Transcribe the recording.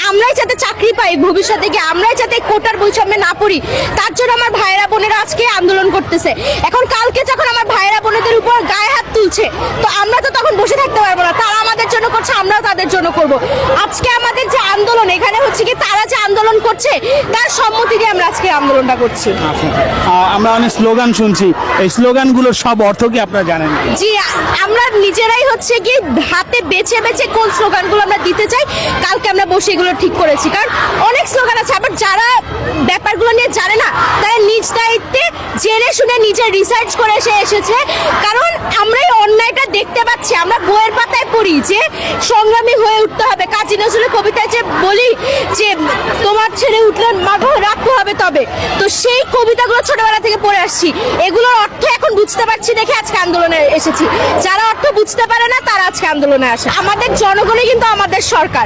আমরাই যাতে চাকরি পাই ভবিষ্যতে গিয়ে, আমরাই যাতে কোটার বৈষম্যে না পড়ি, তার জন্য আমার ভাইয়েরা বোনেরা আজকে আন্দোলন করতেছে। এখন কালকে যখন আমার ভাইয়েরা বোনেদের উপর গায়ে হাত তুলছে, তো আমরা তো তখন বসে থাকতে পারবো না। তারা আমাদের জন্য করছে, আমরাও তাদের জন্য করব। আজকে আমাদের যে আন্দোলন, এখানে হচ্ছে কি তারা যে আন্দোলন করছে তার সম্মতি দিয়ে আমরা আজকে আন্দোলনটা করছি। আমরা অনেক স্লোগান শুনছি, এই স্লোগানগুলোর সব অর্থ কি আপনারা জানেন? জি, আমরা নিজেরাই হচ্ছে কি হাতে বেছে বেছে কোন স্লোগানগুলো আমরা দিতে চাই, কালকে আমরা বসে এগুলো ঠিক করেছি। কারণ অনেক স্লোগান আছে, আবার যারা ব্যাপারগুলো নিয়ে জানে না তারা নিজ দায়িত্বে জেনে শুনে নিজে রিসার্চ করে এসেছে। কারণ আমরা এই অন্যায়টা দেখতে পাচ্ছি, আমরা বইয়ের পাতায় পড়ি যে সংগ্রামী হয়ে উঠতে হবে। কাজী নজরুলের কবিতায় যে বলি যে তোমার ছেড়ে উঠলে মাথা রাখতে হবে তবে, তো সেই কবিতাগুলো ছোটবেলা থেকে পড়ে আসছি। এগুলোর অর্থ এখন বুঝতে পারছি দেখে আজকে আন্দোলনে এসেছি। যারা অর্থ বুঝতে পারে না তারা আজকে আন্দোলনে আসে। আমাদের জনগণই কিন্তু আমাদের সরকার।